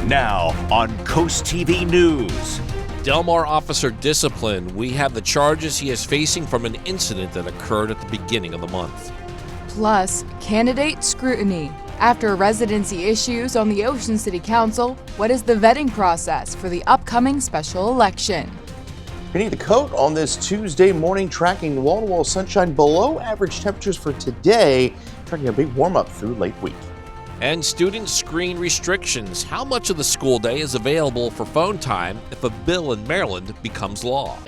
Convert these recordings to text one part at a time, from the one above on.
Now on CoastTV News. Delmar officer disciplined. We have the charges he is facing from an incident that occurred at the beginning of the month. Plus, candidate scrutiny. After residency issues on the Ocean City Council, what is the vetting process for the upcoming special election? Beneath the coat on this Tuesday morning, tracking wall-to-wall sunshine below average temperatures for today, tracking a big warm-up through late week. And student screen restrictions. How much of the school day is available for phone time if a bill in Maryland becomes law?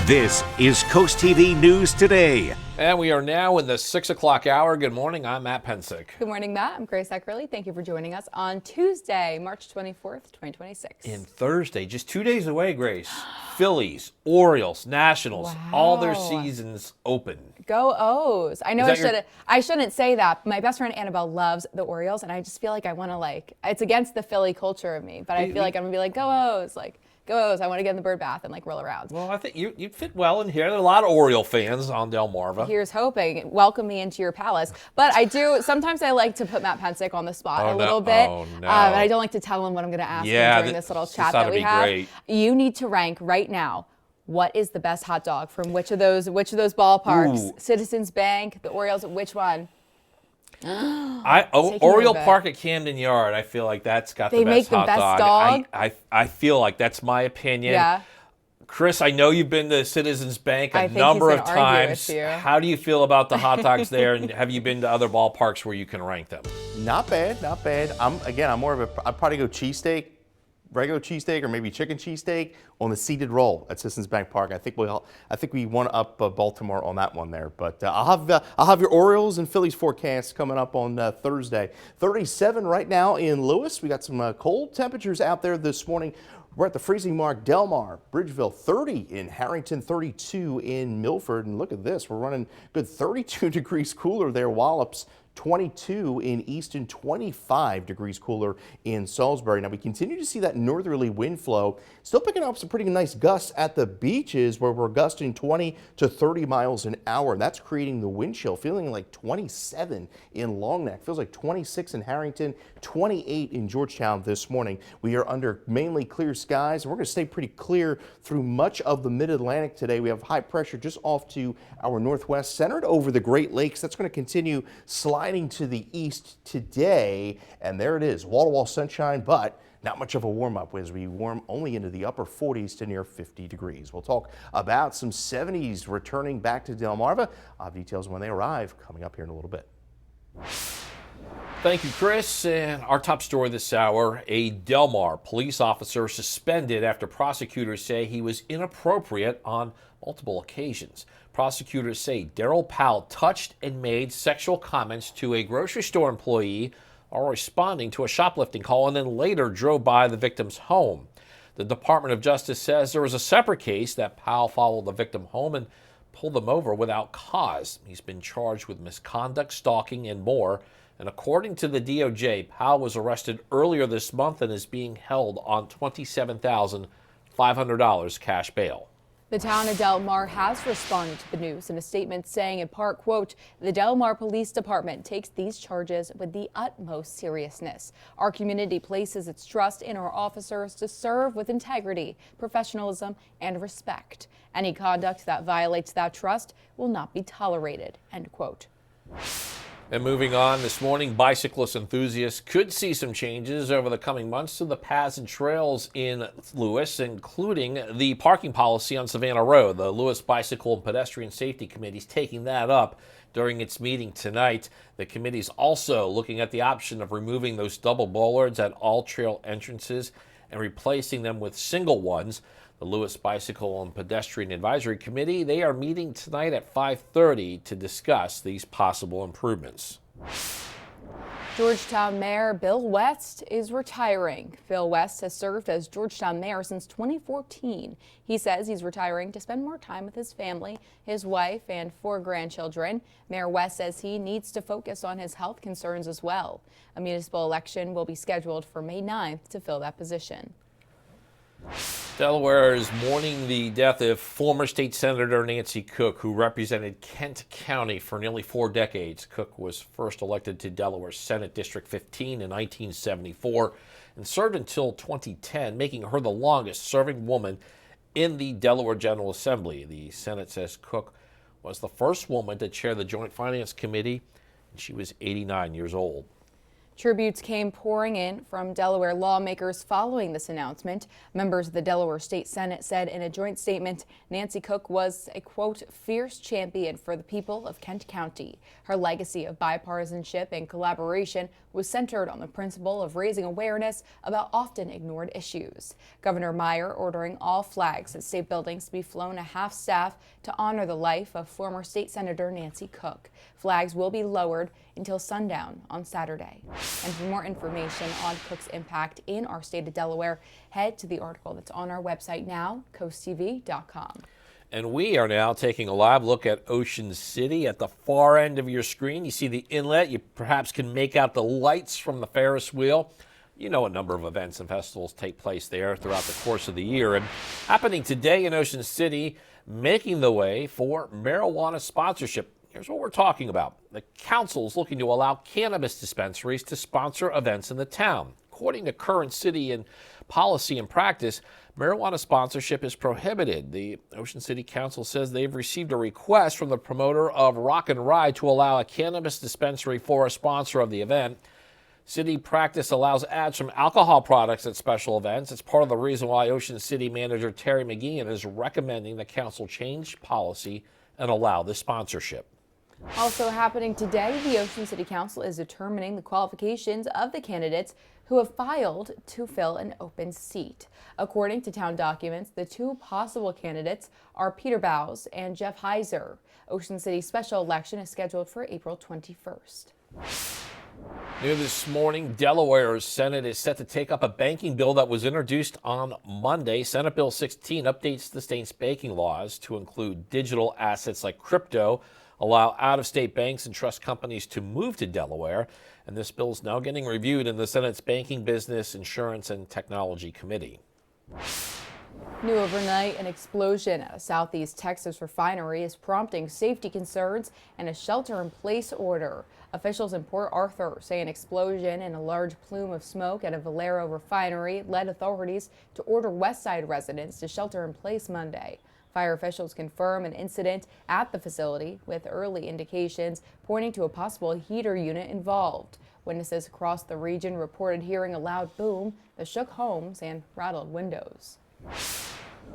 This is CoastTV News Today. And we are now in the 6 o'clock hour. Good morning, I'm Matt Pensick. Good morning, Matt. I'm Grace Eckerly. Thank you for joining us on Tuesday, March 24th, 2026. In Thursday, just 2 days away, Grace. Phillies, Orioles, Nationals, all their seasons open. Go O's. I know I shouldn't say that. My best friend Annabelle loves the Orioles, and I just feel like I want to it's against the Philly culture of me, but I feel like I'm going to be like, go O's, go O's. I want to get in the bird bath and roll around. Well, I think you'd fit well in here. There are a lot of Oriole fans on Delmarva. Here's hoping. Welcome me into your palace. But sometimes I like to put Matt Pensick on the spot a little bit. Oh, no. And I don't like to tell him what I'm going to ask him during this little chat that we have. Great. You need to rank right now. What is the best hot dog from which of those ballparks? Ooh. Citizens Bank, the Orioles, which one? Oriole Park at Camden Yard. I feel like that's got the best hot dog. I feel like that's my opinion. Yeah. Chris, I know you've been to Citizens Bank a number of times. How do you feel about the hot dogs there? And have you been to other ballparks where you can rank them? Not bad, not bad. I'm more of I'd probably go cheesesteak, regular cheesesteak, or maybe chicken cheesesteak on the seated roll at Citizens Bank Park. I think we won up Baltimore on that one there. But I'll have your Orioles and Phillies forecast coming up on Thursday. 37 right now in Lewes. We got some cold temperatures out there this morning. We're at the freezing mark. Delmar, Bridgeville, 30 in Harrington, 32 in Milford. And look at this, we're running good 32 degrees cooler there. Wallops, 22 in Easton, 25 degrees cooler in Salisbury. Now we continue to see that northerly wind flow, still picking up some pretty nice gusts at the beaches where we're gusting 20 to 30 miles an hour. That's creating the wind chill, feeling like 27 in Long Neck, feels like 26 in Harrington, 28 in Georgetown this morning. We are under mainly clear skies, and we're going to stay pretty clear through much of the mid-Atlantic today. We have high pressure just off to our northwest, centered over the Great Lakes. That's going to continue sliding to the east today, and there it is, wall-to-wall sunshine, but not much of a warm-up as we warm only into the upper 40s to near 50 degrees. We'll talk about some 70s returning back to Delmarva. Details when they arrive coming up here in a little bit. Thank you, Chris. And our top story this hour, a Delmar police officer suspended after prosecutors say he was inappropriate on multiple occasions. Prosecutors say Daryl Powell touched and made sexual comments to a grocery store employee while responding to a shoplifting call and then later drove by the victim's home. The Department of Justice says there was a separate case that Powell followed the victim home and pulled them over without cause. He's been charged with misconduct, stalking, and more. And according to the DOJ, Powell was arrested earlier this month and is being held on $27,500 cash bail. The town of Delmar has responded to the news in a statement saying in part, quote, the Delmar Police Department takes these charges with the utmost seriousness. Our community places its trust in our officers to serve with integrity, professionalism, and respect. Any conduct that violates that trust will not be tolerated, end quote. And moving on, this morning, bicyclist enthusiasts could see some changes over the coming months to the paths and trails in Lewes, including the parking policy on Savannah Road. The Lewes Bicycle and Pedestrian Safety Committee is taking that up during its meeting tonight. The committee is also looking at the option of removing those double bollards at all trail entrances and replacing them with single ones. The Lewes Bicycle and Pedestrian Advisory Committee, they are meeting tonight at 5:30 to discuss these possible improvements. Georgetown Mayor Bill West is retiring. Bill West has served as Georgetown Mayor since 2014. He says he's retiring to spend more time with his family, his wife, and 4 grandchildren. Mayor West says he needs to focus on his health concerns as well. A municipal election will be scheduled for May 9th to fill that position. Delaware is mourning the death of former state senator Nancy Cook, who represented Kent County for nearly 4 decades. Cook was first elected to Delaware Senate District 15 in 1974 and served until 2010, making her the longest-serving woman in the Delaware General Assembly. The Senate says Cook was the first woman to chair the Joint Finance Committee, and she was 89 years old. Tributes came pouring in from Delaware lawmakers following this announcement. Members of the Delaware State Senate said in a joint statement, Nancy Cook was a, quote, fierce champion for the people of Kent County. Her legacy of bipartisanship and collaboration was centered on the principle of raising awareness about often ignored issues. Governor Meyer ordering all flags at state buildings to be flown at half-staff to honor the life of former State Senator Nancy Cook. Flags will be lowered until sundown on Saturday. And for more information on Cook's impact in our state of Delaware, head to the article that's on our website now, CoastTV.com. And we are now taking a live look at Ocean City. At the far end of your screen, you see the inlet. You perhaps can make out the lights from the Ferris wheel. You know, a number of events and festivals take place there throughout the course of the year. And happening today in Ocean City, making the way for marijuana sponsorship. Here's what we're talking about. The council is looking to allow cannabis dispensaries to sponsor events in the town. According to current city and policy and practice, marijuana sponsorship is prohibited. The Ocean City Council says they've received a request from the promoter of Rock and Ride to allow a cannabis dispensary for a sponsor of the event. City practice allows ads from alcohol products at special events. It's part of the reason why Ocean City manager Terry McGeehan is recommending the council change policy and allow this sponsorship. Also happening today, the Ocean City Council is determining the qualifications of the candidates who have filed to fill an open seat. According to town documents, the two possible candidates are Peter Bowes and Jeff Heiser. Ocean City's special election is scheduled for April 21st. New this morning, Delaware's Senate is set to take up a banking bill that was introduced on Monday. Senate Bill 16 updates the state's banking laws to include digital assets like crypto, allow out-of-state banks and trust companies to move to Delaware. And this bill is now getting reviewed in the Senate's Banking, Business, Insurance, and Technology Committee. New overnight, an explosion at a Southeast Texas refinery is prompting safety concerns and a shelter-in-place order. Officials in Port Arthur say an explosion and a large plume of smoke at a Valero refinery led authorities to order Westside residents to shelter in place Monday. Fire officials confirm an incident at the facility with early indications pointing to a possible heater unit involved. Witnesses across the region reported hearing a loud boom that shook homes and rattled windows.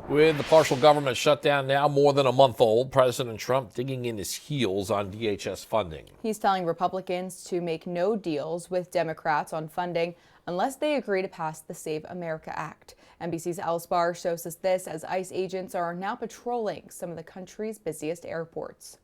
With the partial government shutdown now more than a month old, President Trump digging in his heels on DHS funding. He's telling Republicans to make no deals with Democrats on funding unless they agree to pass the Save America Act. NBC's Alice Barr shows us this as ICE agents are now patrolling some of the country's busiest airports.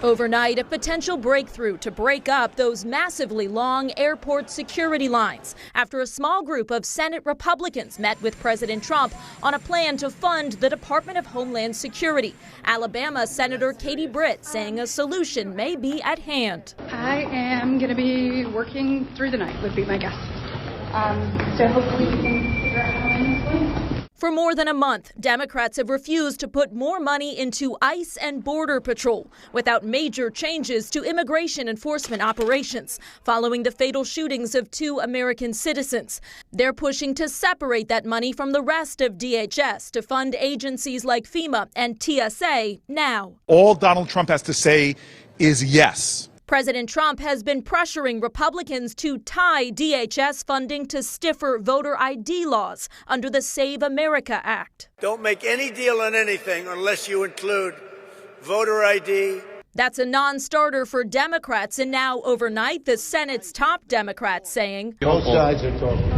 Overnight, a potential breakthrough to break up those massively long airport security lines after a small group of Senate Republicans met with President Trump on a plan to fund the Department of Homeland Security. Alabama Senator Katie Britt saying a solution may be at hand. I am going to be working through the night, would be my guess. So hopefully we can figure out how to win this one. For more than a month, Democrats have refused to put more money into ICE and Border Patrol without major changes to immigration enforcement operations following the fatal shootings of 2 American citizens. They're pushing to separate that money from the rest of DHS to fund agencies like FEMA and TSA now. All Donald Trump has to say is yes. President Trump has been pressuring Republicans to tie DHS funding to stiffer voter ID laws under the Save America Act. Don't make any deal on anything unless you include voter ID. That's a non-starter for Democrats, and now overnight, the Senate's top Democrats saying both sides are talking.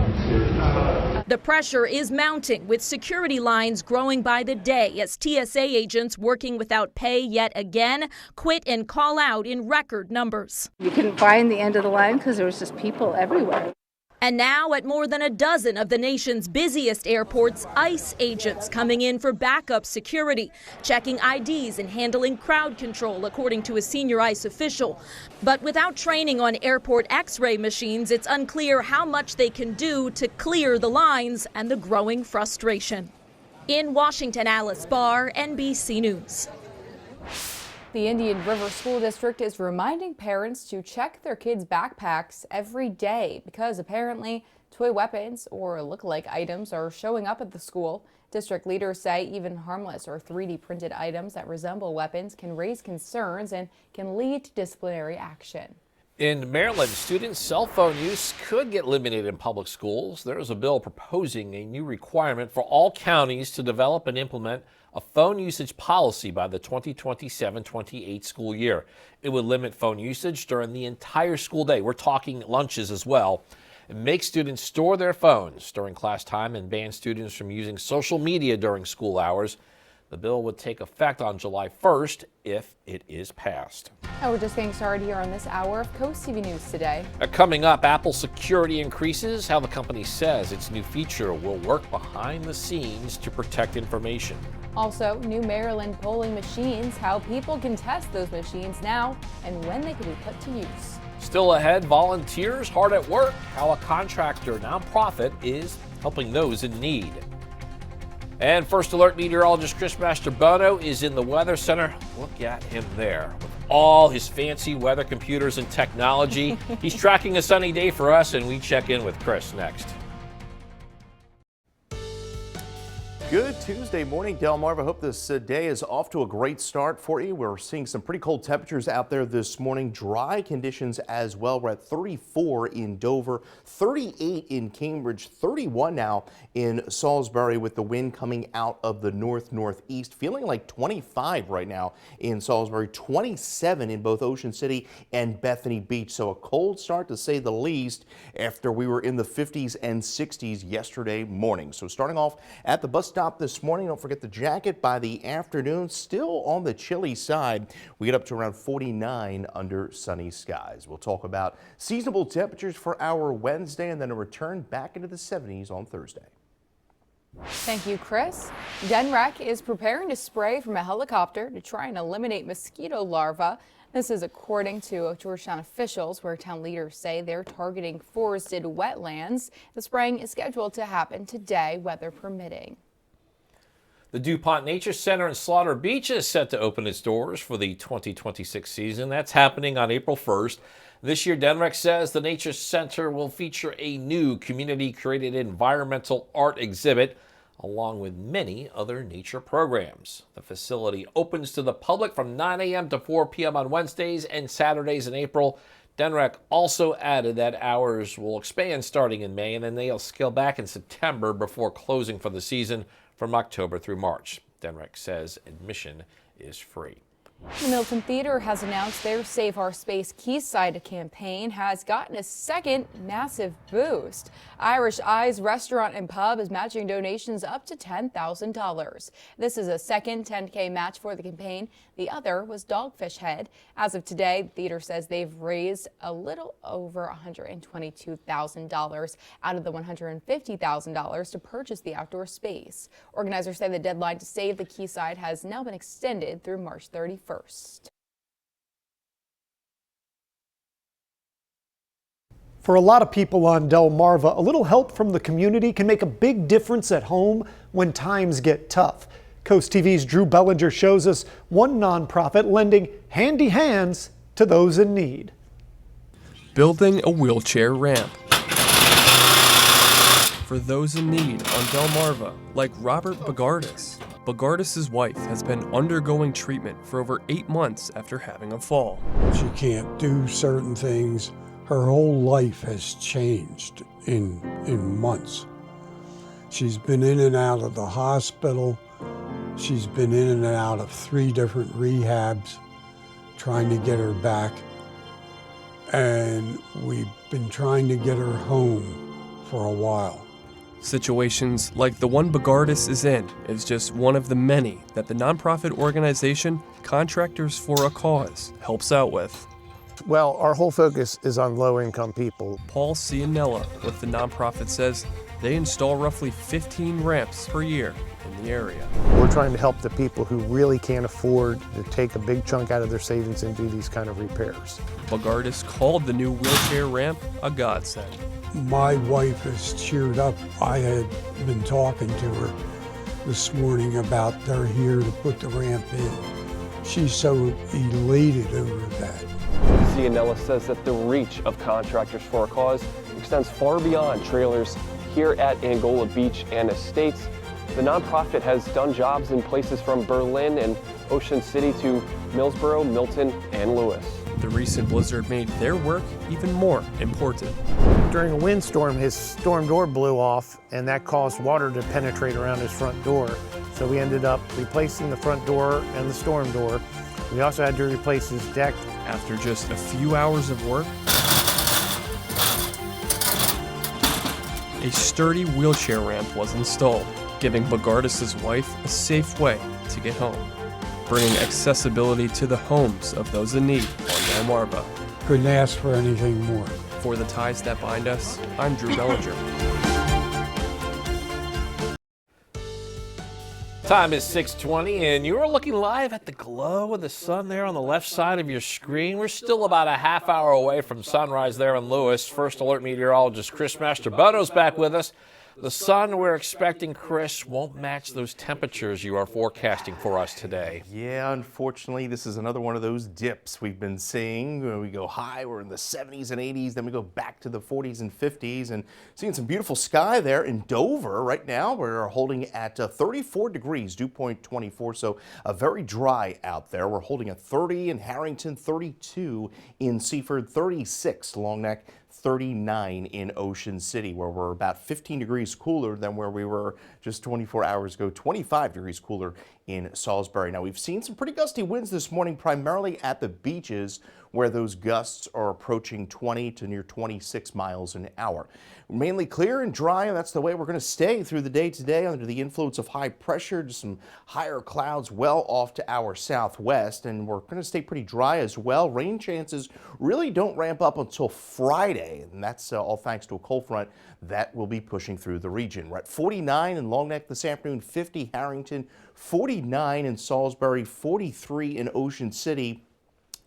the pressure is mounting, with security lines growing by the day as TSA agents working without pay yet again quit and call out in record numbers. You couldn't find the end of the line because there was just people everywhere. And now at more than a dozen of the nation's busiest airports, ICE agents coming in for backup security, checking IDs and handling crowd control, according to a senior ICE official. But without training on airport X-ray machines, it's unclear how much they can do to clear the lines and the growing frustration. In Washington, Alice Barr, NBC News. The Indian River School District is reminding parents to check their kids' backpacks every day because apparently toy weapons or look-alike items are showing up at the school. District leaders say even harmless or 3D printed items that resemble weapons can raise concerns and can lead to disciplinary action. In Maryland, students' cell phone use could get limited in public schools. There is a bill proposing a new requirement for all counties to develop and implement a phone usage policy by the 2027-28 school year. It would limit phone usage during the entire school day. We're talking lunches as well. And make students store their phones during class time and ban students from using social media during school hours. The bill would take effect on July 1st if it is passed. Now we're just getting started here on this hour of CoastTV News Today. Coming up, Apple security increases, how the company says its new feature will work behind the scenes to protect information. Also, new Maryland polling machines, how people can test those machines now and when they can be put to use. Still ahead, volunteers hard at work, how a contractor nonprofit is helping those in need. And First Alert meteorologist Chris Mastrobono is in the Weather Center. Look at him there with all his fancy weather computers and technology. He's tracking a sunny day for us, and we check in with Chris next. Good Tuesday morning, Delmarva. Hope this day is off to a great start for you. We're seeing some pretty cold temperatures out there this morning. Dry conditions as well. We're at 34 in Dover, 38 in Cambridge, 31 now in Salisbury with the wind coming out of the northeast. Feeling like 25 right now in Salisbury, 27 in both Ocean City and Bethany Beach. So a cold start to say the least after we were in the 50s and 60s yesterday morning. So starting off at the bus stop this morning, don't forget the jacket. By the afternoon, still on the chilly side. We get up to around 49 under sunny skies. We'll talk about seasonable temperatures for our Wednesday and then a return back into the 70s on Thursday. Thank you, Chris. Denrec is preparing to spray from a helicopter to try and eliminate mosquito larvae. This is according to Georgetown officials, where town leaders say they're targeting forested wetlands. The spraying is scheduled to happen today, weather permitting. The DuPont Nature Center in Slaughter Beach is set to open its doors for the 2026 season. That's happening on April 1st. This year, Denrec says the Nature Center will feature a new community-created environmental art exhibit, along with many other nature programs. The facility opens to the public from 9 a.m. to 4 p.m. on Wednesdays and Saturdays in April. Denrec also added that hours will expand starting in May, and then they'll scale back in September before closing for the season from October through March. Denrec says admission is free. The Milton Theater has announced their Save Our Space Quayside campaign has gotten a second massive boost. Irish Eyes Restaurant and Pub is matching donations up to $10,000. This is a second 10K match for the campaign. The other was Dogfish Head. As of today, the theater says they've raised a little over $122,000 out of the $150,000 to purchase the outdoor space. Organizers say the deadline to save the Quayside has now been extended through March 31st. For a lot of people on Delmarva, a little help from the community can make a big difference at home when times get tough. CoastTV's Drew Bellinger shows us one nonprofit lending handy hands to those in need. Building a wheelchair ramp for those in need on Delmarva, like Robert Bogardus. Bogardus' wife has been undergoing treatment for over 8 months after having a fall. She can't do certain things. Her whole life has changed in months. She's been in and out of the hospital. She's been in and out of 3 different rehabs trying to get her back. And we've been trying to get her home for a while. Situations like the one Bogardus is in is just one of the many that the nonprofit organization Contractors for a Cause helps out with. Well, our whole focus is on low-income people. Paul Cianella with the nonprofit says they install roughly 15 ramps per year in the area. We're trying to help the people who really can't afford to take a big chunk out of their savings and do these kind of repairs. Bogardus called the new wheelchair ramp a godsend. My wife is cheered up. I had been talking to her this morning about they're here to put the ramp in. She's so elated over that. Cianella says that the reach of Contractors for a Cause extends far beyond trailers here at Angola Beach and Estates. The nonprofit has done jobs in places from Berlin and Ocean City to Millsboro, Milton, and Lewes. The recent blizzard made their work even more important. During a windstorm, his storm door blew off, and that caused water to penetrate around his front door. So we ended up replacing the front door and the storm door. We also had to replace his deck. After just a few hours of work, a sturdy wheelchair ramp was installed, giving Bogardus' wife a safe way to get home, bringing accessibility to the homes of those in need on Delmarva. Couldn't ask for anything more. For the ties that bind us, I'm Drew Bellinger. Time is 6:20, and you're looking live at the glow of the sun there on the left side of your screen. We're still about a half hour away from sunrise there in Lewes. First Alert meteorologist Chris Mastrobono's back with us. The sun we're expecting, Chris, won't match those temperatures you are forecasting for us today. Yeah, unfortunately, this is another one of those dips we've been seeing. We go high, we're in the 70s and 80s, then we go back to the 40s and 50s, and seeing some beautiful sky there in Dover. Right now, we're holding at 34 degrees, dew point 24, so very dry out there. We're holding at 30 in Harrington, 32 in Seaford, 36 Long Neck, 39 in Ocean City, where we're about 15 degrees cooler than where we were just 24 hours ago, 25 degrees cooler in Salisbury. Now, we've seen some pretty gusty winds this morning, primarily at the beaches, where those gusts are approaching 20 to near 26 miles an hour. Mainly clear and dry, and that's the way we're going to stay through the day today under the influence of high pressure, just some higher clouds well off to our southwest, and we're going to stay pretty dry as well. Rain chances really don't ramp up until Friday, and that's all thanks to a cold front that will be pushing through the region. We're at 49 in Long Neck this afternoon, 50 Harrington, 49 in Salisbury, 43 in Ocean City.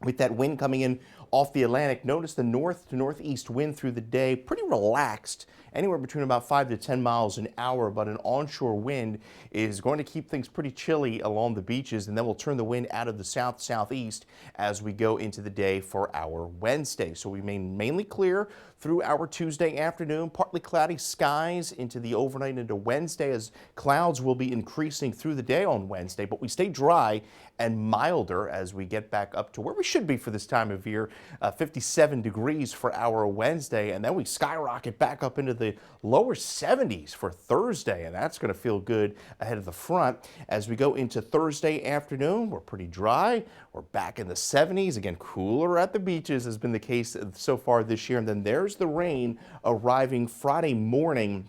With that wind coming in off the Atlantic, notice the north to northeast wind through the day, pretty relaxed, anywhere between about 5 to 10 miles an hour, but an onshore wind is going to keep things pretty chilly along the beaches, and then we'll turn the wind out of the south-southeast as we go into the day for our Wednesday. So we remain mainly clear through our Tuesday afternoon, partly cloudy skies into the overnight into Wednesday, as clouds will be increasing through the day on Wednesday, but we stay dry and milder as we get back up to where we should be for this time of year, 57 degrees for our Wednesday, and then we skyrocket back up into the lower 70s for Thursday, and that's going to feel good ahead of the front. As we go into Thursday afternoon, we're pretty dry. We're back in the 70s. Again, cooler at the beaches has been the case so far this year, and then there's the rain arriving Friday morning.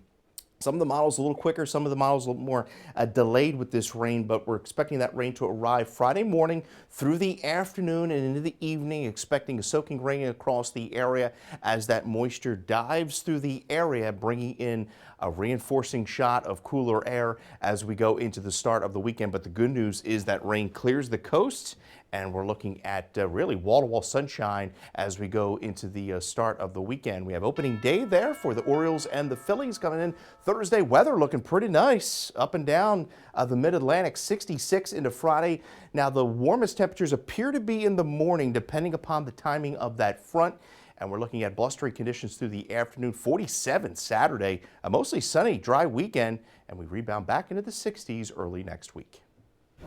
Some of the models a little quicker, some of the models a little more delayed with this rain, but we're expecting that rain to arrive Friday morning through the afternoon and into the evening, expecting a soaking rain across the area as that moisture dives through the area, bringing in a reinforcing shot of cooler air as we go into the start of the weekend. But the good news is that rain clears the coast, and we're looking at really wall-to-wall sunshine as we go into the start of the weekend. We have opening day there for the Orioles and the Phillies coming in Thursday. Weather looking pretty nice up and down the mid-Atlantic, 66 into Friday. Now, the warmest temperatures appear to be in the morning, depending upon the timing of that front. And we're looking at blustery conditions through the afternoon, 47 Saturday, a mostly sunny, dry weekend, and we rebound back into the 60s early next week.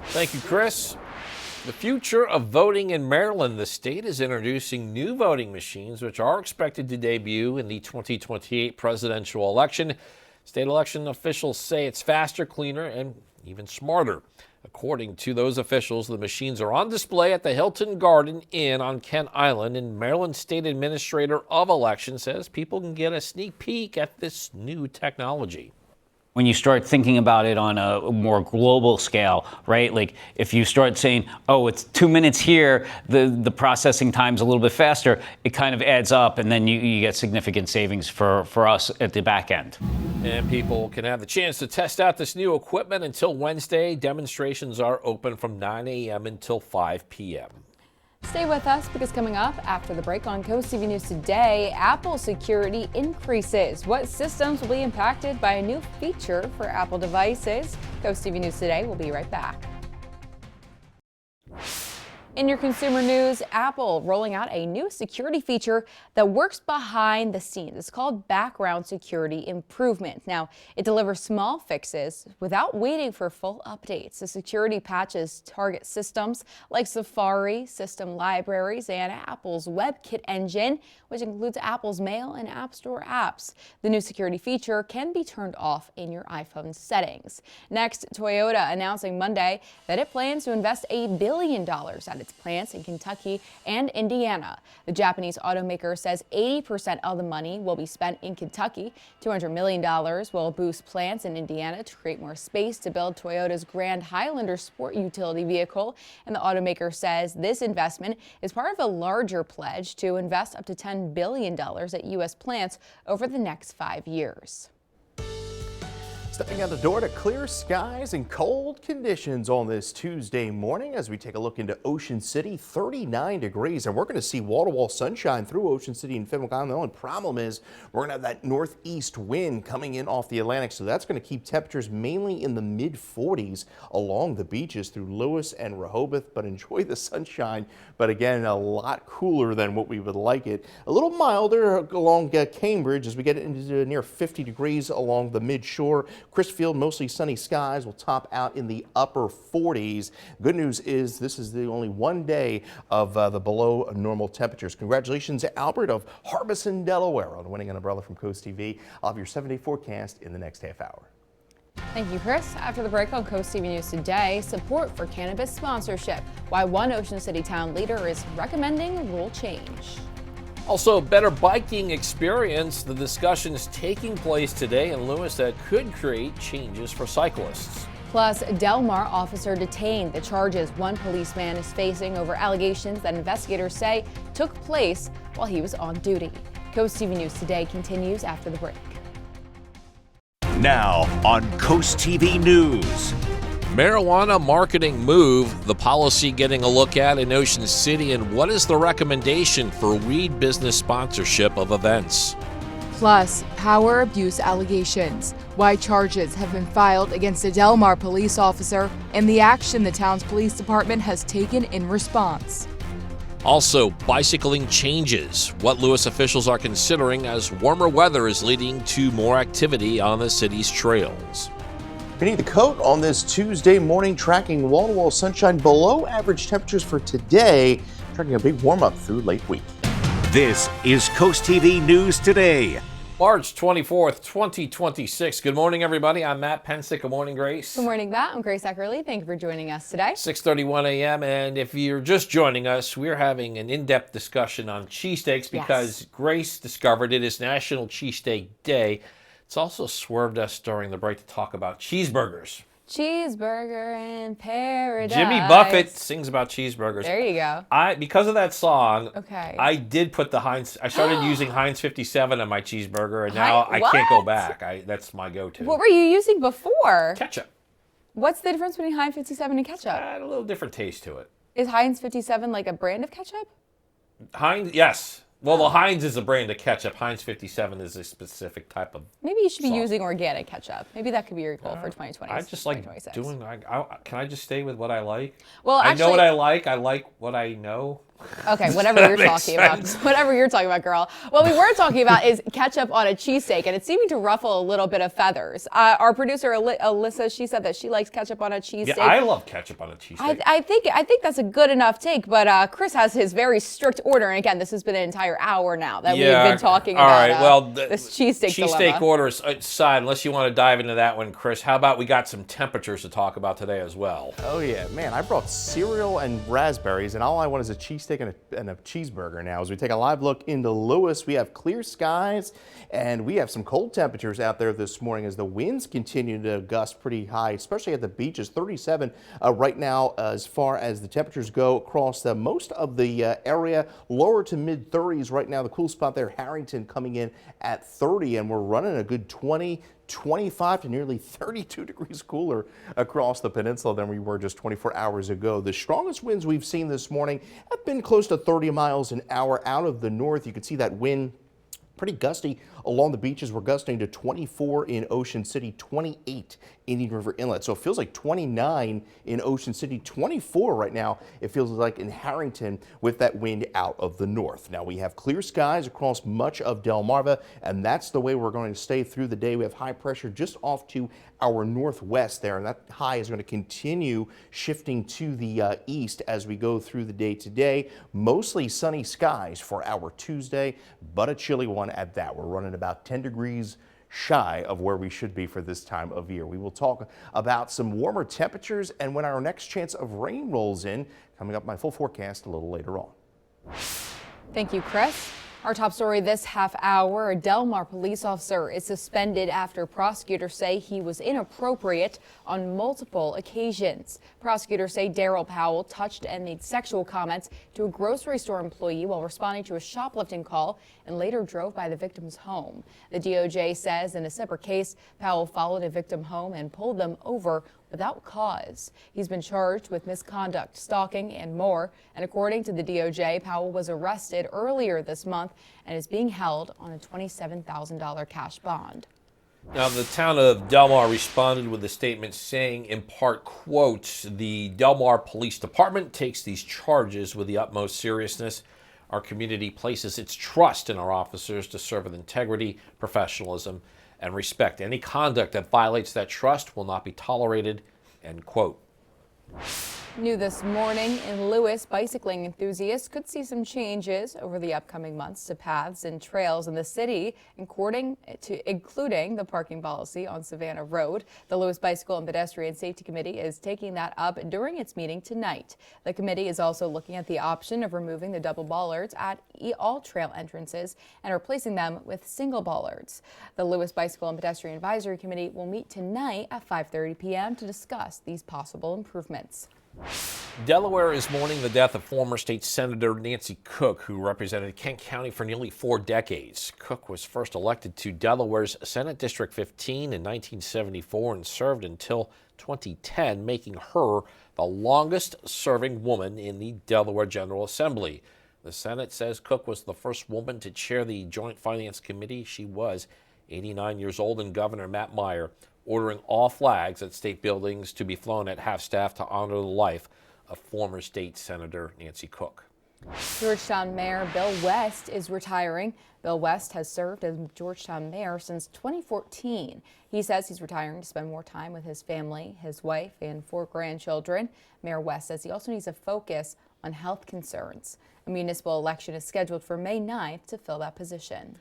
Thank you, Chris. The future of voting in Maryland. The state is introducing new voting machines, which are expected to debut in the 2028 presidential election. State election officials say it's faster, cleaner, and even smarter. According to those officials, the machines are on display at the Hilton Garden Inn on Kent Island, and Maryland State Administrator of Elections says people can get a sneak peek at this new technology. When you start thinking about it on a more global scale, right? Like if you start saying, oh, it's 2 minutes here, the processing time's a little bit faster, it kind of adds up, and then you get significant savings for us at the back end. And people can have the chance to test out this new equipment until Wednesday. Demonstrations are open from 9 a.m. until 5 p.m. Stay with us, because coming up after the break on CoastTV News Today, Apple security increases. What systems will be impacted by a new feature for Apple devices? CoastTV News Today will be right back. In your consumer news, Apple rolling out a new security feature that works behind the scenes. It's called background security improvement. Now, it delivers small fixes without waiting for full updates. The security patches target systems like Safari, system libraries, and Apple's WebKit engine, which includes Apple's Mail and App Store apps. The new security feature can be turned off in your iPhone settings. Next, Toyota announcing Monday that it plans to invest $1 billion at its plants in Kentucky and Indiana. The Japanese automaker says 80% of the money will be spent in Kentucky. $200 million will boost plants in Indiana to create more space to build Toyota's Grand Highlander sport utility vehicle. And the automaker says this investment is part of a larger pledge to invest up to $10 billion at U.S. plants over the next 5 years. Stepping out the door to clear skies and cold conditions on this Tuesday morning as we take a look into Ocean City, 39 degrees, and we're going to see wall-to-wall sunshine through Ocean City and Fenwick Island. The only problem is we're going to have that northeast wind coming in off the Atlantic, so that's going to keep temperatures mainly in the mid-40s along the beaches through Lewes and Rehoboth, but enjoy the sunshine. But again, a lot cooler than what we would like it. A little milder along Cambridge as we get into near 50 degrees along the mid-shore. Chrisfield, mostly sunny skies, will top out in the upper 40s. Good news is this is the only one day of the below normal temperatures. Congratulations to Albert of Harbison, Delaware on winning an umbrella from Coast TV. I'll have your 7-day forecast in the next half hour. Thank you, Chris. After the break on Coast TV News today, support for cannabis sponsorship. Why one Ocean City town leader is recommending a rule change. Also, better biking experience. The discussions taking place today in Lewes that could create changes for cyclists. Plus, Delmar officer detained. The charges one policeman is facing over allegations that investigators say took place while he was on duty. Coast TV News today continues after the break. Now on Coast TV News. Marijuana marketing move, the policy getting a look at in Ocean City, and what is the recommendation for weed business sponsorship of events? Plus, power abuse allegations, why charges have been filed against a Delmar police officer, and the action the town's police department has taken in response. Also, bicycling changes, what Lewes officials are considering as warmer weather is leading to more activity on the city's trails. Beneath the coat on this Tuesday morning, tracking wall-to-wall sunshine below average temperatures for today, tracking a big warm-up through late week. This is Coast TV News Today. March 24th, 2026. Good morning, everybody. I'm Matt Pensick. Good morning, Grace. Good morning, Matt. I'm Grace Eckerly. Thank you for joining us today. 6:31 a.m. And if you're just joining us, we're having an in-depth discussion on cheesesteaks because Grace discovered it is National Cheesesteak Day. It's also swerved us during the break to talk about cheeseburgers. Cheeseburger in paradise. Jimmy Buffett sings about cheeseburgers. There you go. Because of that song, okay. I did put the Heinz. I started using Heinz 57 on my cheeseburger, and now I can't go back. That's my go-to. What were you using before? Ketchup. What's the difference between Heinz 57 and ketchup? A little different taste to it. Is Heinz 57 like a brand of ketchup? Heinz, yes. Well, the Heinz is a brand of ketchup. Heinz 57 is a specific type of Maybe you should be sauce. Using organic ketchup. Maybe that could be your goal for 2020. I just like doing. Can I just stay with what I like? Well, I know what I like. I like what I know. Okay, whatever you're talking about. Whatever you're talking about, girl. What we were talking about is ketchup on a cheesesteak, and it's seeming to ruffle a little bit of feathers. Our producer, Alyssa, she said that she likes ketchup on a cheesesteak. Yeah, I love ketchup on a cheesesteak. I think that's a good enough take, but Chris has his very strict order, and again, this has been an entire hour now that we've been talking about all right, well, this cheesesteak dilemma. Cheesesteak orders aside, unless you want to dive into that one, Chris, how about we got some temperatures to talk about today as well? Oh, yeah. Man, I brought cereal and raspberries, and all I want is a cheesesteak and a cheeseburger now. As we take a live look into Lewes, we have clear skies and we have some cold temperatures out there this morning as the winds continue to gust pretty high, especially at the beaches. 37 right now as far as the temperatures go across most of the area. Lower to mid 30s right now. The cool spot there, Harrington, coming in at 30, and we're running a good 25 to nearly 32 degrees cooler across the peninsula than we were just 24 hours ago. The strongest winds we've seen this morning have been close to 30 miles an hour out of the north. You can see that wind pretty gusty along the beaches. We're gusting to 24 in Ocean City, 28 Indian River Inlet. So it feels like 29 in Ocean City, 24 right now. It feels like in Harrington with that wind out of the north. Now we have clear skies across much of Delmarva, and that's the way we're going to stay through the day. We have high pressure just off to our northwest there, and that high is going to continue shifting to the east as we go through the day today. Mostly sunny skies for our Tuesday, but a chilly one at that. We're running about 10 degrees shy of where we should be for this time of year. We will talk about some warmer temperatures and when our next chance of rain rolls in, coming up my full forecast a little later on. Thank you, Chris. Our top story this half hour, a Delmar police officer is suspended after prosecutors say he was inappropriate on multiple occasions. Prosecutors say Daryl Powell touched and made sexual comments to a grocery store employee while responding to a shoplifting call and later drove by the victim's home. The DOJ says in a separate case, Powell followed a victim home and pulled them over without cause. He's been charged with misconduct, stalking, and more. And according to the DOJ, Powell was arrested earlier this month and is being held on a $27,000 cash bond. Now, the town of Delmar responded with a statement saying, in part, quote, "The Delmar Police Department takes these charges with the utmost seriousness. Our community places its trust in our officers to serve with integrity, professionalism, and respect. Any conduct that violates that trust will not be tolerated," end quote. New this morning in Lewes, bicycling enthusiasts could see some changes over the upcoming months to paths and trails in the city, including the parking policy on Savannah Road. The Lewes Bicycle and Pedestrian Safety Committee is taking that up during its meeting tonight. The committee is also looking at the option of removing the double bollards at all trail entrances and replacing them with single bollards. The Lewes Bicycle and Pedestrian Advisory Committee will meet tonight at 5:30 p.m. to discuss these possible improvements. Delaware is mourning the death of former state Senator Nancy Cook, who represented Kent County for nearly 4 decades. Cook was first elected to Delaware's Senate District 15 in 1974 and served until 2010, making her the longest-serving woman in the Delaware General Assembly. The Senate says Cook was the first woman to chair the Joint Finance Committee. She was 89 years old, and Governor Matt Meyer ordering all flags at state buildings to be flown at half-staff to honor the life of former state Senator Nancy Cook. Georgetown Mayor Bill West is retiring. Bill West has served as Georgetown Mayor since 2014. He says he's retiring to spend more time with his family, his wife, and 4 grandchildren. Mayor West says he also needs to focus on health concerns. A municipal election is scheduled for May 9th to fill that position.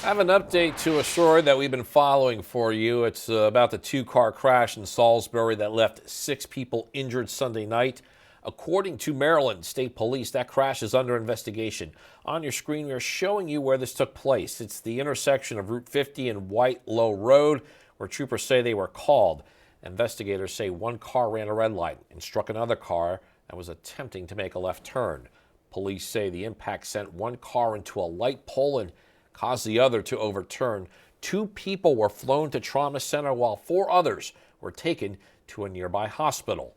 I have an update to a story that we've been following for you. It's about the 2-car crash in Salisbury that left 6 people injured Sunday night. According to Maryland State Police, that crash is under investigation. On your screen, we are showing you where this took place. It's the intersection of Route 50 and White Low Road, where troopers say they were called. Investigators say one car ran a red light and struck another car that was attempting to make a left turn. Police say the impact sent one car into a light pole and caused the other to overturn. 2 people were flown to trauma center while 4 others were taken to a nearby hospital.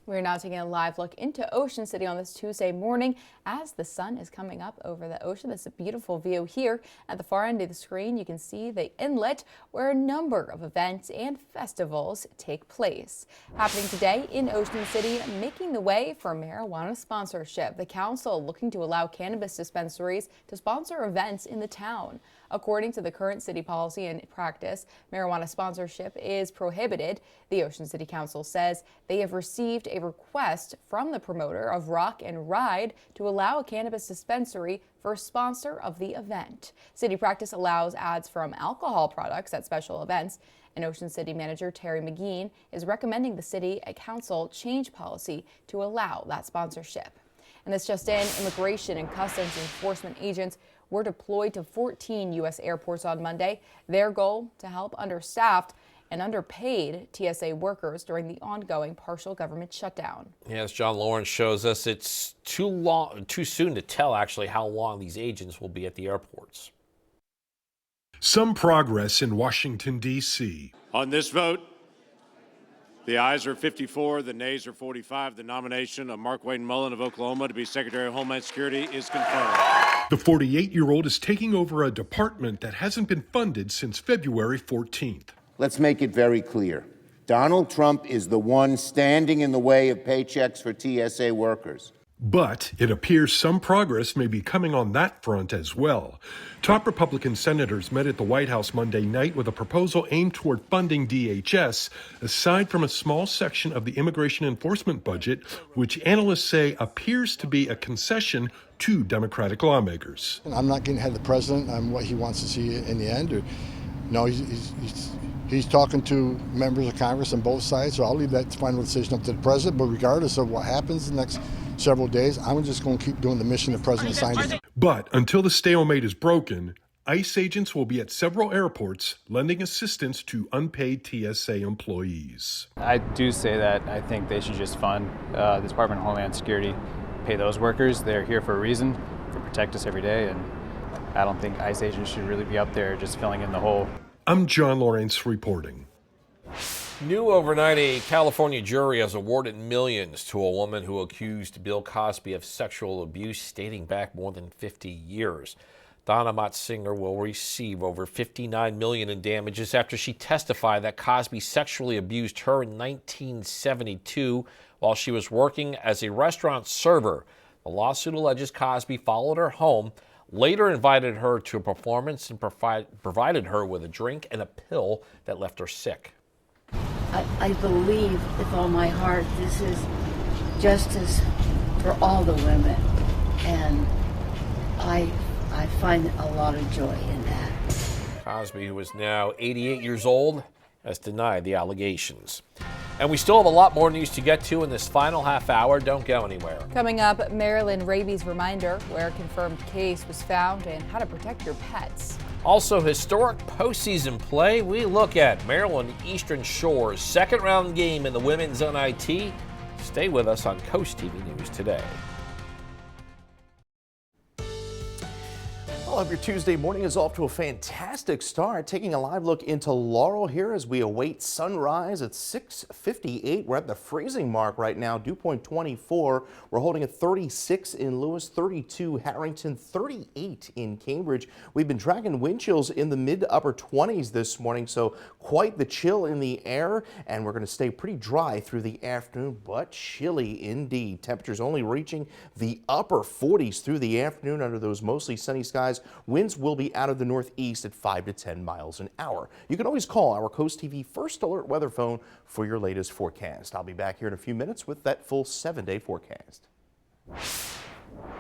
We're now taking a live look into Ocean City on this Tuesday morning as the sun is coming up over the ocean. This is a beautiful view here. At the far end of the screen, you can see the inlet where a number of events and festivals take place. Happening today in Ocean City, making the way for marijuana sponsorship. The council looking to allow cannabis dispensaries to sponsor events in the town. According to the current city policy and practice, marijuana sponsorship is prohibited. The Ocean City Council says they have received a request from the promoter of Rock and Ride to allow a cannabis dispensary for a sponsor of the event. City practice allows ads from alcohol products at special events, and Ocean City Manager Terry McGean is recommending the city council change policy to allow that sponsorship. And this just in, immigration and customs enforcement agents were deployed to 14 U.S. airports on Monday. Their goal to help understaffed and underpaid TSA workers during the ongoing partial government shutdown. Yes, John Lawrence shows us it's too soon to tell actually how long these agents will be at the airports. Some progress in Washington, D.C. On this vote, the ayes are 54, the nays are 45. The nomination of Mark Wayne Mullen of Oklahoma to be Secretary of Homeland Security is confirmed. The 48-year-old is taking over a department that hasn't been funded since February 14th. Let's make it very clear. Donald Trump is the one standing in the way of paychecks for TSA workers. But it appears some progress may be coming on that front as well. Top Republican senators met at the White House Monday night with a proposal aimed toward funding DHS, aside from a small section of the immigration enforcement budget, which analysts say appears to be a concession to Democratic lawmakers. I'm not getting ahead of the president on what he wants to see in the end. He's talking to members of Congress on both sides, so I'll leave that final decision up to the president. But regardless of what happens in the next several days, I'm just going to keep doing the mission the president assigned me. But until the stalemate is broken, ICE agents will be at several airports lending assistance to unpaid TSA employees. I do say that I think they should just fund the Department of Homeland Security, pay those workers. They're here for a reason, to protect us every day, and I don't think ICE agents should really be up there just filling in the hole. I'm John Lawrence reporting. New overnight, a California jury has awarded millions to a woman who accused Bill Cosby of sexual abuse dating back more than 50 years. Donna Motzinger will receive over $59 million in damages after she testified that Cosby sexually abused her in 1972 while she was working as a restaurant server. The lawsuit alleges Cosby followed her home, later invited her to a performance, and provided her with a drink and a pill that left her sick. I believe with all my heart this is justice for all the women, and I find a lot of joy in that. Cosby, who is now 88 years old, has denied the allegations. And we still have a lot more news to get to in this final half hour. Don't go anywhere. Coming up, Maryland rabies reminder, where a confirmed case was found, and how to protect your pets. Also, historic postseason play. We look at Maryland Eastern Shore's second round game in the women's NIT. Stay with us on Coast TV News today. Well, I hope your Tuesday morning is off to a fantastic start. Taking a live look into Laurel here as we await sunrise at 6:58. We're at the freezing mark right now, dew point 24. We're holding at 36 in Lewes, 32 Harrington, 38 in Cambridge. We've been tracking wind chills in the mid to upper 20s this morning, so quite the chill in the air, and we're going to stay pretty dry through the afternoon, but chilly indeed. Temperatures only reaching the upper 40s through the afternoon under those mostly sunny skies. Winds will be out of the northeast at 5 to 10 miles an hour. You can always call our Coast TV First Alert weather phone for your latest forecast. I'll be back here in a few minutes with that full 7-day forecast.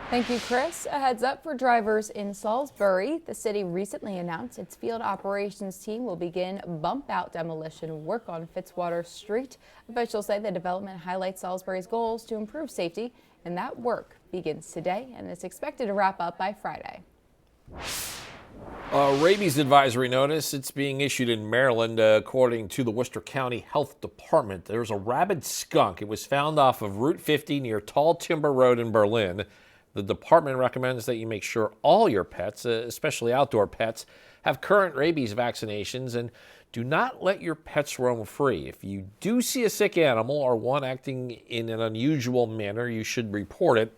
Thank you, Chris. A heads up for drivers in Salisbury. The city recently announced its field operations team will begin bump out demolition work on Fitzwater Street. Officials say the development highlights Salisbury's goals to improve safety, and that work begins today and is expected to wrap up by Friday. Rabies advisory notice. It's being issued in Maryland, according to the Worcester County Health Department. There's a rabid skunk. It was found off of Route 50 near Tall Timber Road in Berlin. The department recommends that you make sure all your pets, especially outdoor pets, have current rabies vaccinations, and do not let your pets roam free. If you do see a sick animal or one acting in an unusual manner, you should report it.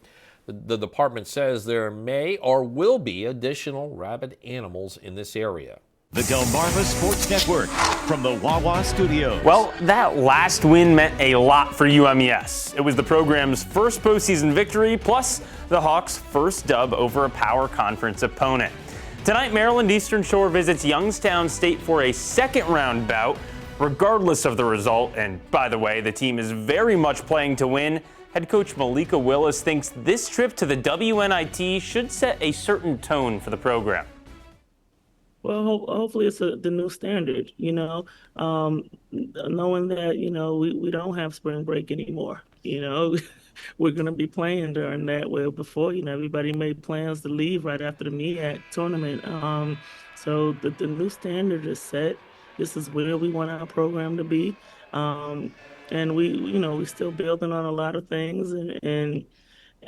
The department says there may or will be additional rabid animals in this area. The Delmarva Sports Network from the Wawa Studios. Well, that last win meant a lot for UMES. It was the program's first postseason victory, plus the Hawks' first dub over a power conference opponent. Tonight, Maryland Eastern Shore visits Youngstown State for a second-round bout, regardless of the result. And by the way, the team is very much playing to win. Head coach Malika Willis thinks this trip to the WNIT should set a certain tone for the program. Well, hopefully it's the new standard, knowing that, we don't have spring break anymore, we're going to be playing during that, where before, everybody made plans to leave right after the MEAC tournament. So the new standard is set. This is where we want our program to be. And we're still building on a lot of things,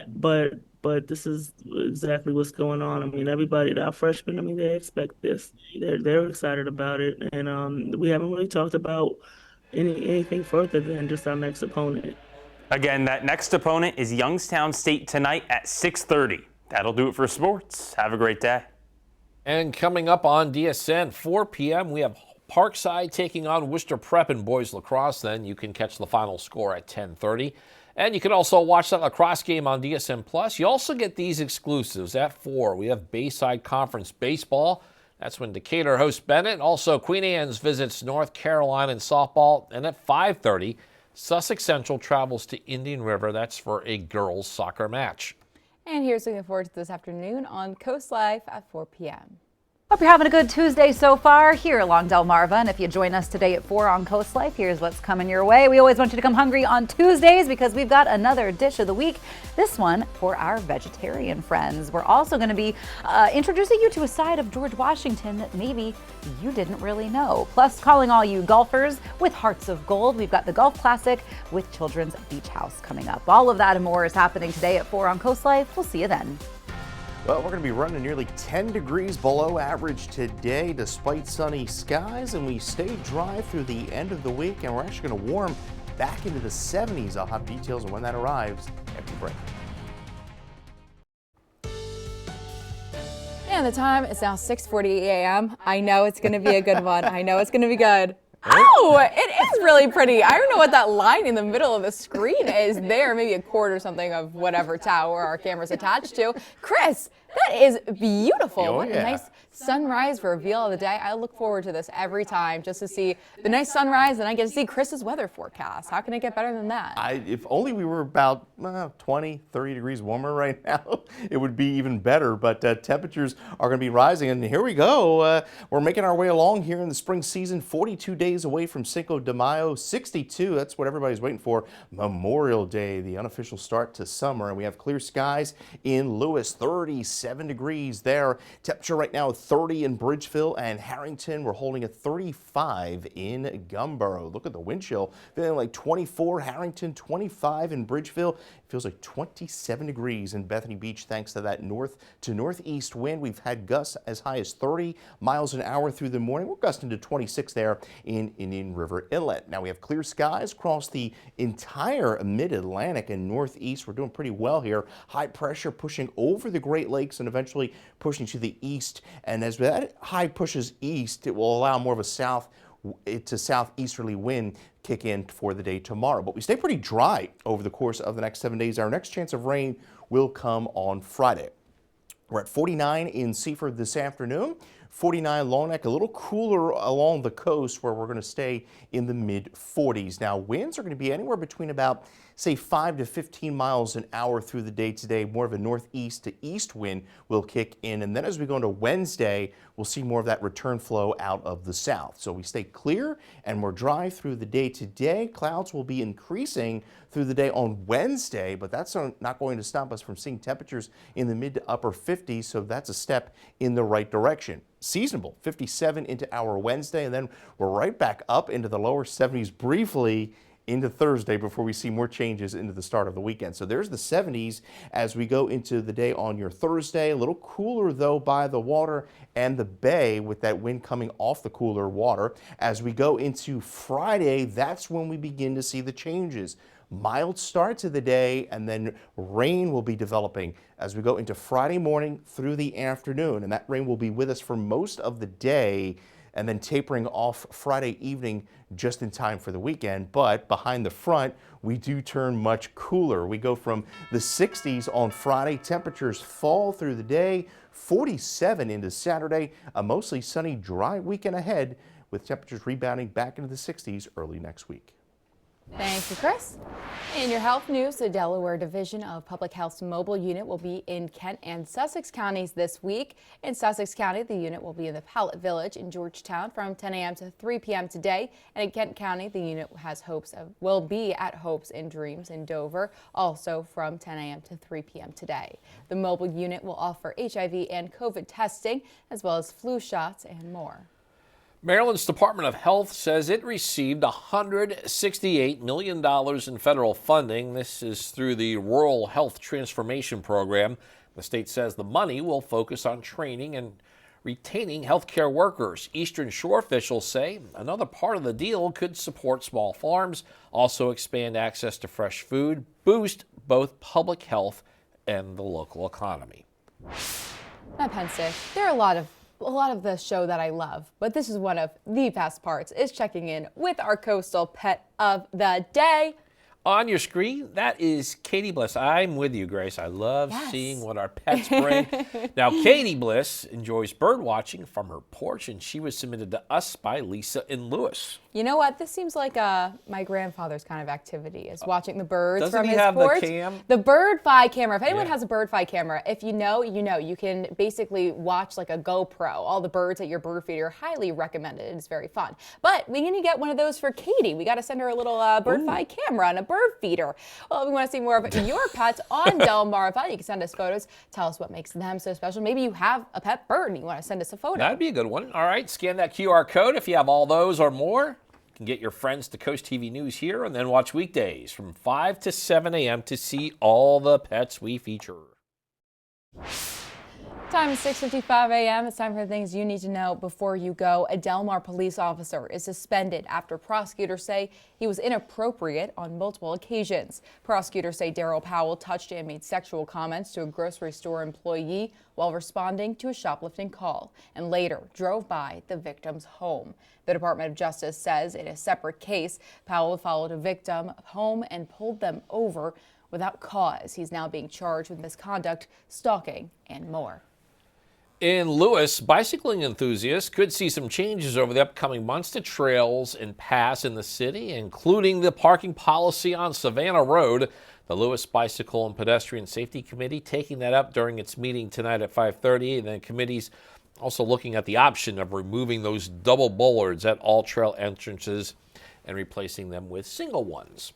but this is exactly what's going on. I mean, everybody, our freshmen, they expect this. They're excited about it, and we haven't really talked about anything further than just our next opponent. Again, that next opponent is Youngstown State tonight at 6:30. That'll do it for sports. Have a great day. And coming up on DSN, 4 p.m., we have Parkside taking on Worcester Prep in boys lacrosse. Then you can catch the final score at 10:30. And you can also watch that lacrosse game on DSN Plus. You also get these exclusives at 4. We have Bayside Conference Baseball. That's when Decatur hosts Bennett. Also, Queen Anne's visits North Carolina in softball. And at 5:30, Sussex Central travels to Indian River. That's for a girls' soccer match. And here's looking forward to this afternoon on Coast Live at 4 p.m. Hope you're having a good Tuesday so far here along Delmarva. And if you join us today at 4 on Coast Life, here's what's coming your way. We always want you to come hungry on Tuesdays because we've got another dish of the week. This one for our vegetarian friends. We're also going to be introducing you to a side of George Washington that maybe you didn't really know. Plus, calling all you golfers with hearts of gold. We've got the Golf Classic with Children's Beach House coming up. All of that and more is happening today at 4 on Coast Life. We'll see you then. Well, we're going to be running nearly 10 degrees below average today despite sunny skies, and we stay dry through the end of the week, and we're actually going to warm back into the 70s. I'll have details on when that arrives after the break. And the time is now 6:48 a.m. I know it's going to be a good one. I know it's going to be good. Oh, it is really pretty. I don't know what that line in the middle of the screen is there. Maybe a cord or something of whatever tower our camera's attached to. Chris, that is beautiful. Oh, what a nice sunrise reveal of the day. I look forward to this every time just to see the nice sunrise, and I get to see Chris's weather forecast. How can it get better than that? If only we were about 20, 30 degrees warmer right now, it would be even better. But temperatures are going to be rising, and here we go. We're making our way along here in the spring season. 42 days away from Cinco de Mayo. 62, that's what everybody's waiting for. Memorial Day, the unofficial start to summer, and we have clear skies in Lewes. 37 degrees there. Temperature right now 30 in Bridgeville and Harrington. We're holding at 35 in Gumboro. Look at the wind chill. Feeling like 24 Harrington, 25 in Bridgeville. It feels like 27 degrees in Bethany Beach thanks to that north to northeast wind. We've had gusts as high as 30 miles an hour through the morning. We're gusting to 26 there in Indian River Inlet. Now we have clear skies across the entire mid-Atlantic and northeast. We're doing pretty well here. High pressure pushing over the Great Lakes and eventually pushing to the east. And as that high pushes east, it will allow more of a south to southeasterly wind kick in for the day tomorrow. But we stay pretty dry over the course of the next 7 days. Our next chance of rain will come on Friday. We're at 49 in Seaford this afternoon. 49 Long Neck, a little cooler along the coast where we're going to stay in the mid-40s. Now, winds are going to be anywhere between about, say, 5 to 15 miles an hour through the day today. More of a northeast to east wind will kick in. And then as we go into Wednesday, we'll see more of that return flow out of the south. So we stay clear and we're dry through the day today. Clouds will be increasing through the day on Wednesday, but that's not going to stop us from seeing temperatures in the mid to upper 50s. So that's a step in the right direction. Seasonable, 57 into our Wednesday, and then we're right back up into the lower 70s briefly into Thursday before we see more changes into the start of the weekend. So there's the 70s as we go into the day on your Thursday. A little cooler, though, by the water and the bay with that wind coming off the cooler water. As we go into Friday, that's when we begin to see the changes. Mild start to the day, and then rain will be developing as we go into Friday morning through the afternoon. And that rain will be with us for most of the day and then tapering off Friday evening just in time for the weekend. But behind the front, we do turn much cooler. We go from the 60s on Friday. Temperatures fall through the day. 47 into Saturday. A mostly sunny, dry weekend ahead with temperatures rebounding back into the 60s early next week. Thank you, Chris. In your health news, the Delaware Division of Public Health's mobile unit will be in Kent and Sussex counties this week. In Sussex County, the unit will be in the Pallet Village in Georgetown from 10 a.m. to 3 p.m. today. And in Kent County, the unit will be at Hopes and Dreams in Dover, also from 10 a.m. to 3 p.m. today. The mobile unit will offer HIV and COVID testing, as well as flu shots and more. Maryland's Department of Health says it received $168 million in federal funding. This is through the Rural Health Transformation Program. The state says the money will focus on training and retaining healthcare workers. Eastern Shore officials say another part of the deal could support small farms, also expand access to fresh food, boost both public health and the local economy. Not pensive. There are a lot of the show that I love, but this is one of the best parts, is checking in with our coastal pet of the day. On your screen, that is Katie Bliss. I'm with you, Grace. I love seeing what our pets bring. Now, Katie Bliss enjoys bird watching from her porch, and she was submitted to us by Lisa in Lewes. You know what? This seems like my grandfather's kind of activity, is watching the birds Doesn't from he his have porch. the cam? The Bird-Fi camera. If anyone has a Bird-Fi camera, if you know, you know. You can basically watch like a GoPro. All the birds at your bird feeder. Highly recommended. It's very fun. But we need to get one of those for Katie. We got to send her a little Bird-Fi camera and a bird feeder. Well, if we want to see more of your pets on Delmarva, you can send us photos. Tell us what makes them so special. Maybe you have a pet bird and you want to send us a photo. That'd be a good one. All right, scan that QR code if you have all those or more. You can get your friends to Coast TV News here and then watch weekdays from 5 to 7 a.m. to see all the pets we feature. Time is 6:55 a.m. It's time for the things you need to know before you go. A Delmar police officer is suspended after prosecutors say he was inappropriate on multiple occasions. Prosecutors say Daryl Powell touched and made sexual comments to a grocery store employee while responding to a shoplifting call, and later drove by the victim's home. The Department of Justice says in a separate case, Powell followed a victim home and pulled them over without cause. He's now being charged with misconduct, stalking, and more. In Lewes, bicycling enthusiasts could see some changes over the upcoming months to trails and paths in the city, including the parking policy on Savannah Road. The Lewes Bicycle and Pedestrian Safety Committee taking that up during its meeting tonight at 5:30. And the committee's also looking at the option of removing those double bollards at all trail entrances and replacing them with single ones.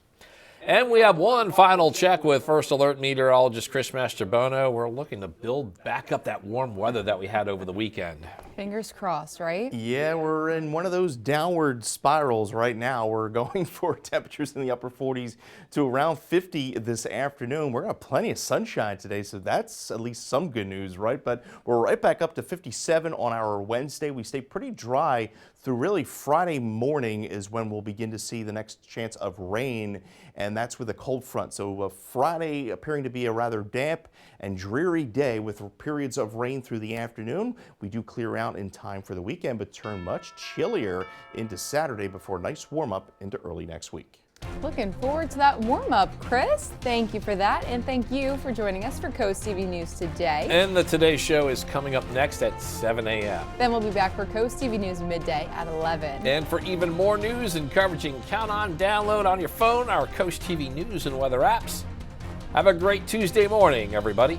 And we have one final check with First Alert meteorologist Chris Mastrobono. We're looking to build back up that warm weather that we had over the weekend. Fingers crossed, right? Yeah, we're in one of those downward spirals right now. We're going for temperatures in the upper 40s to around 50 this afternoon. We're going to have plenty of sunshine today, so that's at least some good news, right? But we're right back up to 57 on our Wednesday. We stay pretty dry through really Friday morning is when we'll begin to see the next chance of rain, and that's with a cold front. So Friday appearing to be a rather damp and dreary day with periods of rain through the afternoon. We do clear out in time for the weekend, but turn much chillier into Saturday before a nice warm up into early next week. Looking forward to that warm-up, Chris. Thank you for that, and thank you for joining us for Coast TV News today. And the Today Show is coming up next at 7 a.m. Then we'll be back for Coast TV News midday at 11. And for even more news and coverage, you can count on download on your phone our Coast TV News and weather apps. Have a great Tuesday morning, everybody.